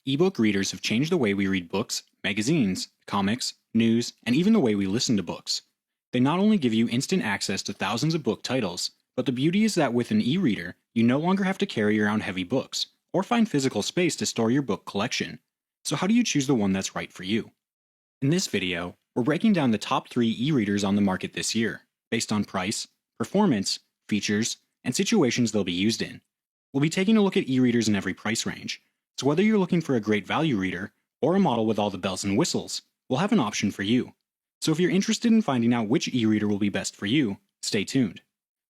Ebook readers have changed the way we read books, magazines, comics, news, and even the way we listen to books. They not only give you instant access to thousands of book titles, but the beauty is that with an e-reader, you no longer have to carry around heavy books, or find physical space to store your book collection. So how do you choose the one that's right for you? In this video, we're breaking down the top 3 e-readers on the market this year, based on price, performance, features, and situations they'll be used in. We'll be taking a look at e-readers in every price range, so whether you're looking for a great value reader, or a model with all the bells and whistles, we'll have an option for you. So if you're interested in finding out which e-reader will be best for you, stay tuned.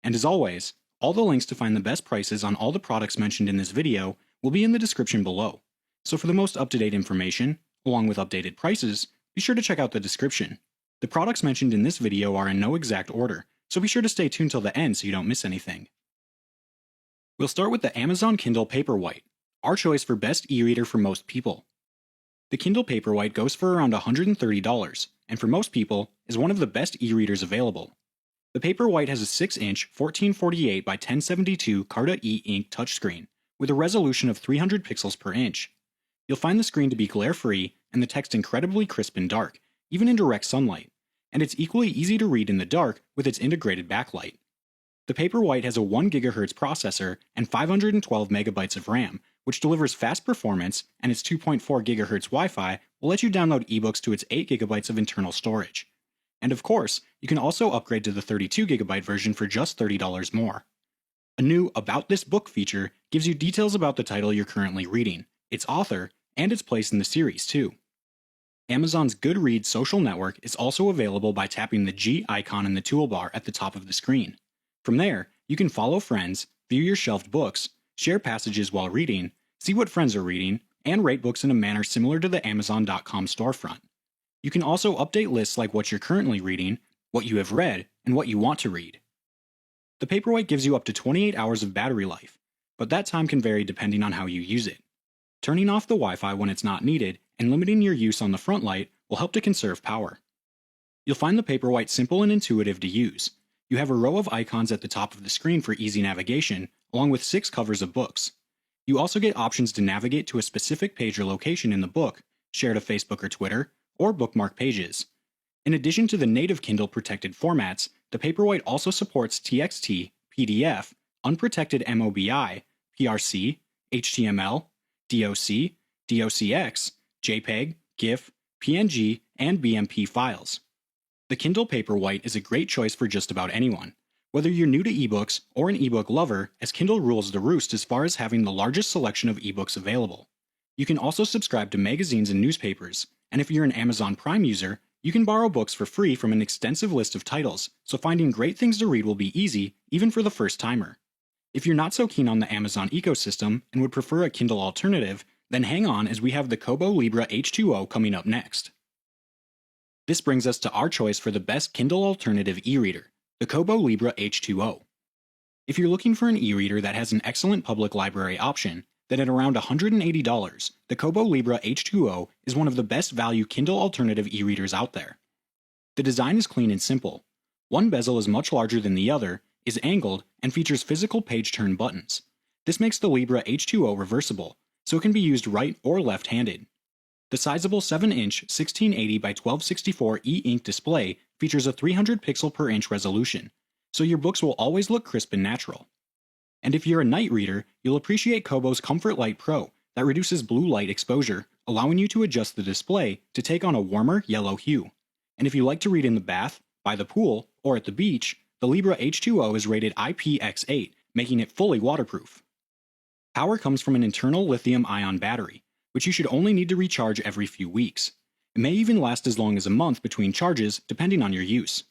And as always, all the links to find the best prices on all the products mentioned in this video will be in the description below. So for the most up-to-date information, along with updated prices, be sure to check out the description. The products mentioned in this video are in no exact order, so be sure to stay tuned till the end so you don't miss anything. We'll start with the Amazon Kindle Paperwhite, our choice for best e-reader for most people. The Kindle Paperwhite goes for around $130, and for most people, is one of the best e-readers available. The Paperwhite has a 6-inch 1448 by 1072 Carta e-ink touchscreen, with a resolution of 300 pixels per inch. You'll find the screen to be glare-free and the text incredibly crisp and dark, even in direct sunlight, and it's equally easy to read in the dark with its integrated backlight. The Paperwhite has a 1 GHz processor and 512 MB of RAM, which delivers fast performance, and its 2.4 GHz Wi-Fi will let you download ebooks to its 8 GB of internal storage. And of course, you can also upgrade to the 32 GB version for just $30 more. A new About This Book feature gives you details about the title you're currently reading, its author, and its place in the series too. Amazon's Goodreads social network is also available by tapping the G icon in the toolbar at the top of the screen. From there, you can follow friends, view your shelved books, share passages while reading, see what friends are reading, and rate books in a manner similar to the Amazon.com storefront. You can also update lists like what you're currently reading, what you have read, and what you want to read. The Paperwhite gives you up to 28 hours of battery life, but that time can vary depending on how you use it. Turning off the Wi-Fi when it's not needed and limiting your use on the front light will help to conserve power. You'll find the Paperwhite simple and intuitive to use. You have a row of icons at the top of the screen for easy navigation, along with 6 covers of books. You also get options to navigate to a specific page or location in the book, share to Facebook or Twitter, or bookmark pages. In addition to the native Kindle protected formats, the Paperwhite also supports TXT, PDF, unprotected MOBI, PRC, HTML, DOC, DOCX, JPEG, GIF, PNG, and BMP files. The Kindle Paperwhite is a great choice for just about anyone, whether you're new to ebooks or an ebook lover, as Kindle rules the roost as far as having the largest selection of ebooks available. You can also subscribe to magazines and newspapers, and if you're an Amazon Prime user, you can borrow books for free from an extensive list of titles, so finding great things to read will be easy, even for the first-timer. If you're not so keen on the Amazon ecosystem and would prefer a Kindle alternative, then hang on as we have the Kobo Libra H2O coming up next. This brings us to our choice for the best Kindle alternative e-reader, the Kobo Libra H2O. If you're looking for an e-reader that has an excellent public library option, then at around $180, the Kobo Libra H2O is one of the best value Kindle alternative e-readers out there. The design is clean and simple. One bezel is much larger than the other, is angled, and features physical page turn buttons. This makes the Libra H2O reversible, so it can be used right or left-handed. The sizable 7-inch 1680 by 1264 e-ink display features a 300 pixel per inch resolution, so your books will always look crisp and natural. And if you're a night reader, you'll appreciate Kobo's Comfort Light Pro that reduces blue light exposure, allowing you to adjust the display to take on a warmer yellow hue. And if you like to read in the bath, by the pool, or at the beach, the Libra H2O is rated IPX8, making it fully waterproof. Power comes from an internal lithium-ion battery, which you should only need to recharge every few weeks. It may even last as long as a month between charges, depending on your use.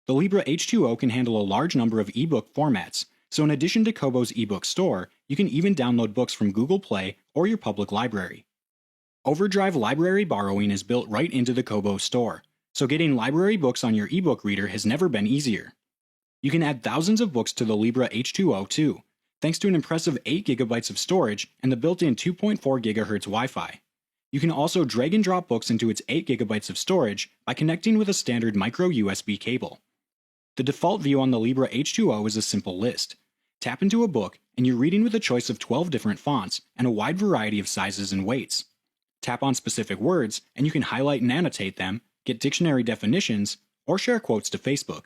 The Libra H2O can handle a large number of ebook formats, so in addition to Kobo's ebook store, you can even download books from Google Play or your public library. Overdrive library borrowing is built right into the Kobo store, so getting library books on your ebook reader has never been easier. You can add thousands of books to the Libra H2O too, thanks to an impressive 8 GB of storage and the built-in 2.4 GHz Wi-Fi. You can also drag and drop books into its 8 GB of storage by connecting with a standard micro USB cable. The default view on the Libra H2O is a simple list. Tap into a book, and you're reading with a choice of 12 different fonts and a wide variety of sizes and weights. Tap on specific words, and you can highlight and annotate them, get dictionary definitions, or share quotes to Facebook.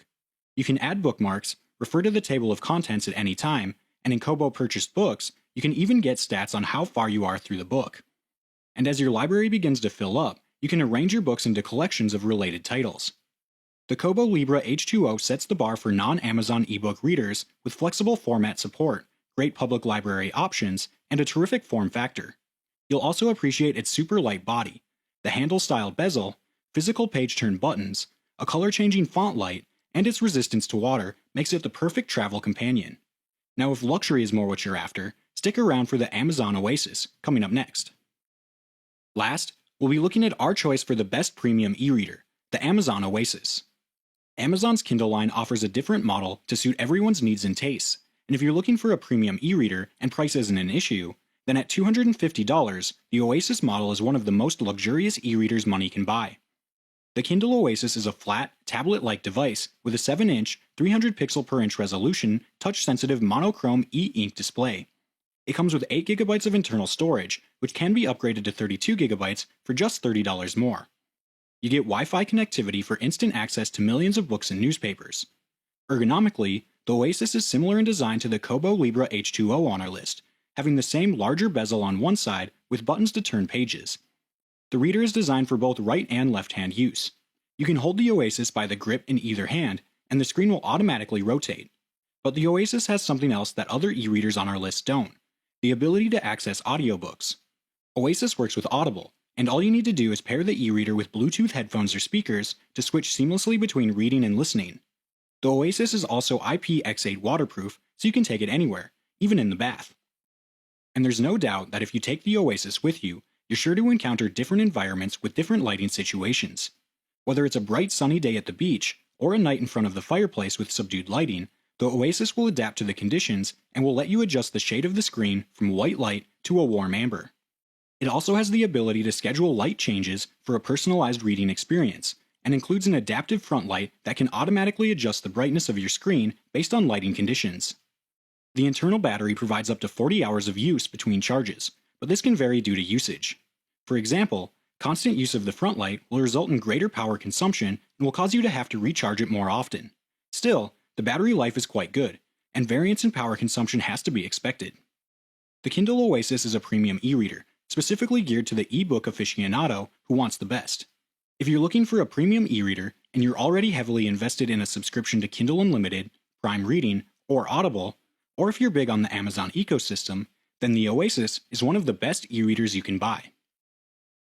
You can add bookmarks, refer to the table of contents at any time, and in Kobo purchased books, you can even get stats on how far you are through the book. And as your library begins to fill up, you can arrange your books into collections of related titles. The Kobo Libra H2O sets the bar for non-Amazon ebook readers with flexible format support, great public library options, and a terrific form factor. You'll also appreciate its super light body, the handle-style bezel, physical page turn buttons, a color-changing font light, and its resistance to water makes it the perfect travel companion. Now, if luxury is more what you're after, stick around for the Amazon Oasis, coming up next. Last, we'll be looking at our choice for the best premium e-reader, the Amazon Oasis. Amazon's Kindle line offers a different model to suit everyone's needs and tastes, and if you're looking for a premium e-reader and price isn't an issue, then at $250, the Oasis model is one of the most luxurious e-readers money can buy. The Kindle Oasis is a flat, tablet-like device with a 7-inch, 300 pixel per inch resolution, touch-sensitive monochrome e-ink display. It comes with 8 GB of internal storage, which can be upgraded to 32 GB for just $30 more. You get Wi-Fi connectivity for instant access to millions of books and newspapers. Ergonomically, the Oasis is similar in design to the Kobo Libra H2O on our list, having the same larger bezel on one side with buttons to turn pages. The reader is designed for both right and left-hand use. You can hold the Oasis by the grip in either hand, and the screen will automatically rotate. But the Oasis has something else that other e-readers on our list don't: the ability to access audiobooks. Oasis works with Audible, and all you need to do is pair the e-reader with Bluetooth headphones or speakers to switch seamlessly between reading and listening. The Oasis is also IPX8 waterproof, so you can take it anywhere, even in the bath. And there's no doubt that if you take the Oasis with you, you're sure to encounter different environments with different lighting situations. Whether it's a bright sunny day at the beach, or a night in front of the fireplace with subdued lighting, the Oasis will adapt to the conditions and will let you adjust the shade of the screen from white light to a warm amber. It also has the ability to schedule light changes for a personalized reading experience, and includes an adaptive front light that can automatically adjust the brightness of your screen based on lighting conditions. The internal battery provides up to 40 hours of use between charges, but this can vary due to usage. For example, constant use of the front light will result in greater power consumption and will cause you to have to recharge it more often. Still, the battery life is quite good, and variance in power consumption has to be expected. The Kindle Oasis is a premium e-reader, specifically geared to the e-book aficionado who wants the best. If you're looking for a premium e-reader and you're already heavily invested in a subscription to Kindle Unlimited, Prime Reading, or Audible, or if you're big on the Amazon ecosystem, then the Oasis is one of the best e-readers you can buy.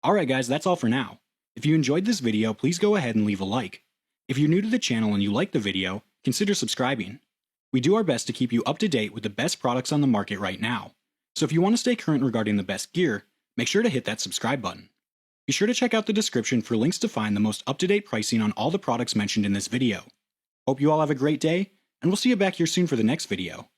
Alright guys, that's all for now. If you enjoyed this video, please go ahead and leave a like. If you're new to the channel and you like the video, consider subscribing. We do our best to keep you up to date with the best products on the market right now. So if you want to stay current regarding the best gear, make sure to hit that subscribe button. Be sure to check out the description for links to find the most up-to-date pricing on all the products mentioned in this video. Hope you all have a great day, and we'll see you back here soon for the next video.